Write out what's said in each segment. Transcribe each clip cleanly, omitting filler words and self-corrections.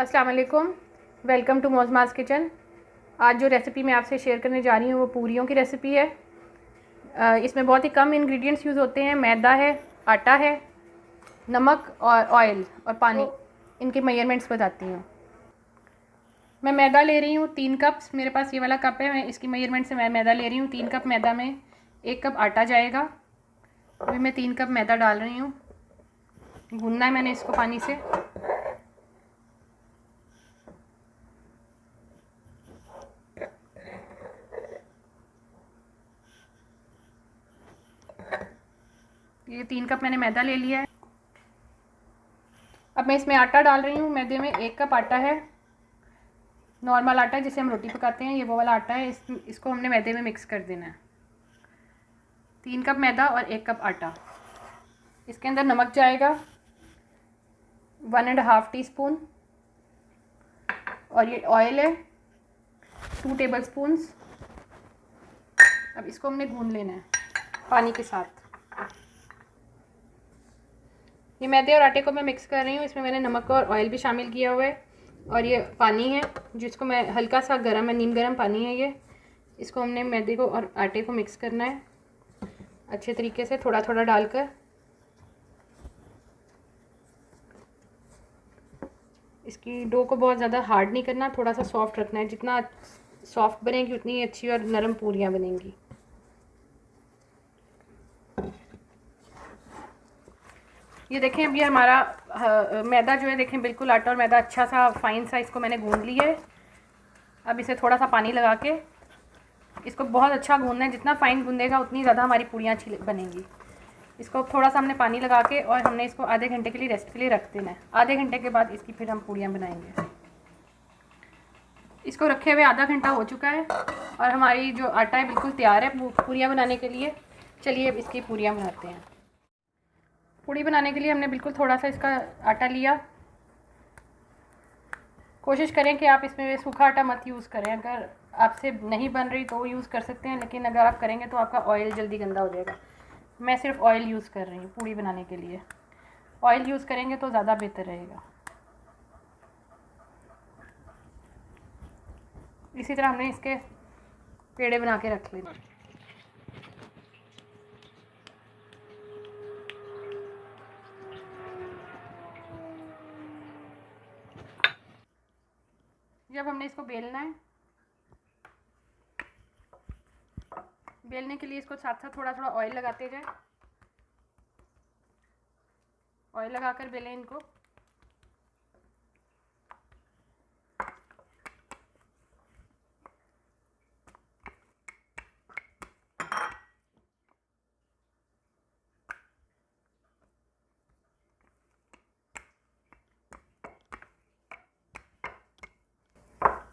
अस्सलाम वालेकुम, welcome to मोज़माज़ kitchen. आज जो रेसिपी मैं आपसे शेयर करने जा रही हूँ वो पूरियों की रेसिपी है। इसमें बहुत ही कम इंग्रेडिएंट्स यूज़ होते हैं। मैदा है, आटा है, नमक और ऑयल और पानी। इनके मेजरमेंट्स बताती हूँ। मैं मैदा ले रही हूँ 3 कप्स। मेरे पास ये वाला कप है, मैं इसकी मेजरमेंट से मैं मैदा ले रही हूँ। 3 कप मैदा में 1 कप आटा जाएगा। अभी मैं 3 कप मैदा डाल रही हूँ। गूंदना है मैंने इसको पानी से। ये 3 कप मैंने मैदा ले लिया है। अब मैं इसमें आटा डाल रही हूँ। मैदे में 1 कप आटा है, नॉर्मल आटा जिसे हम रोटी पकाते हैं, ये वो वाला आटा है। इसको हमने मैदे में मिक्स कर देना है। 3 कप मैदा और 1 कप आटा। इसके अंदर नमक जाएगा 1.5 टीस्पून, और ये ऑयल है 2 टेबल स्पून्स। अब इसको हमने गूंद लेना है पानी के साथ। ये मैदे और आटे को मैं मिक्स कर रही हूँ। इसमें मैंने नमक और ऑयल भी शामिल किया हुआ है, और ये पानी है जिसको मैं हल्का सा गर्म है, नीम गर्म पानी है ये। इसको हमने मैदे को और आटे को मिक्स करना है अच्छे तरीके से, थोड़ा थोड़ा डालकर। इसकी डो को बहुत ज़्यादा हार्ड नहीं करना, थोड़ा सा सॉफ्ट रखना है। जितना सॉफ्ट बनेगी उतनी ही अच्छी और नरम पूरियाँ बनेंगी। ये देखें, अब ये हमारा मैदा जो है, देखें बिल्कुल आटा और मैदा अच्छा सा फाइन सा इसको मैंने गूंद लिया है। अब इसे थोड़ा सा पानी लगा के इसको बहुत अच्छा गूंदना है। जितना फाइन गूंदेगा उतनी ज़्यादा हमारी पूरियाँ अच्छी बनेंगी। इसको थोड़ा सा हमने पानी लगा के और हमने इसको आधे घंटे के लिए रेस्ट के लिए रख देना है। आधे घंटे के बाद इसकी फिर हम पूरियाँ बनाएंगे। इसको रखे हुए आधा घंटा हो चुका है और हमारी जो आटा है बिल्कुल तैयार है पूरियाँ बनाने के लिए। चलिए अब इसकी पूरियाँ बनाते हैं। पूड़ी बनाने के लिए हमने बिल्कुल थोड़ा सा इसका आटा लिया। कोशिश करें कि आप इसमें सूखा आटा मत यूज़ करें। अगर आपसे नहीं बन रही तो यूज़ कर सकते हैं, लेकिन अगर आप करेंगे तो आपका ऑयल जल्दी गंदा हो जाएगा। मैं सिर्फ ऑयल यूज़ कर रही हूँ पूड़ी बनाने के लिए। ऑयल यूज़ करेंगे तो ज़्यादा बेहतर रहेगा। इसी तरह हमने इसके पेड़े बना के रख लेना। जब हमने इसको बेलना है, बेलने के लिए इसको साथ साथ थोड़ा थोड़ा ऑयल लगाते जाए। ऑयल लगाकर बेलें इनको।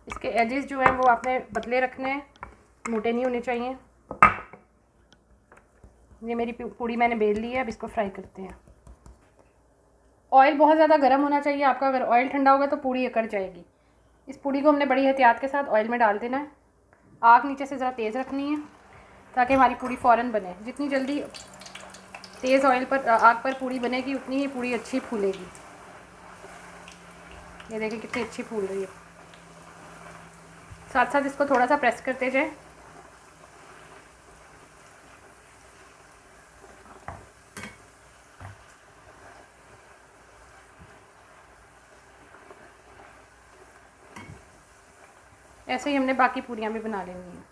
इसके एजेस जो हैं वो आपने पतले रखने हैं, मोटे नहीं होने चाहिए। ये मेरी पूड़ी मैंने बेल ली है। अब इसको फ्राई करते हैं। ऑयल बहुत ज़्यादा गर्म होना चाहिए आपका। अगर ऑयल ठंडा होगा तो पूड़ी अकड़ जाएगी। इस पूड़ी को हमने बड़ी एहतियात के साथ ऑयल में डाल देना है। आग नीचे से ज़रा तेज़ रखनी है ताकि हमारी पूड़ी फ़ौरन बने। जितनी जल्दी तेज़ ऑयल पर आग पर पूड़ी बनेगी उतनी ही पूड़ी अच्छी फूलेगी। ये देखिए कितनी अच्छी फूल रही है। साथ साथ इसको थोड़ा सा प्रेस करते जाए। ऐसे ही हमने बाकी पूरियाँ भी बना लेनी हैं।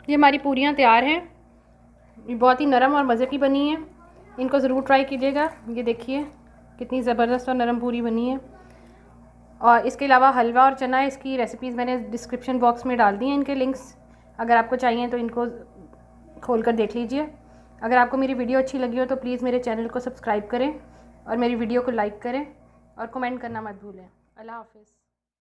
ये हमारी पूरियाँ तैयार हैं। ये बहुत ही नरम और मज़े की बनी है, इनको ज़रूर ट्राई कीजिएगा। ये देखिए कितनी ज़बरदस्त और नरम पूरी बनी है। और इसके अलावा हलवा और चना, इसकी रेसिपीज़ मैंने डिस्क्रिप्शन बॉक्स में डाल दी हैं, इनके लिंक्स अगर आपको चाहिए तो इनको खोल कर देख लीजिए। अगर आपको मेरी वीडियो अच्छी लगी हो तो प्लीज़ मेरे चैनल को सब्सक्राइब करें और मेरी वीडियो को लाइक करें और कमेंट करना मत भूलें। अल्लाह हाफ़िज़।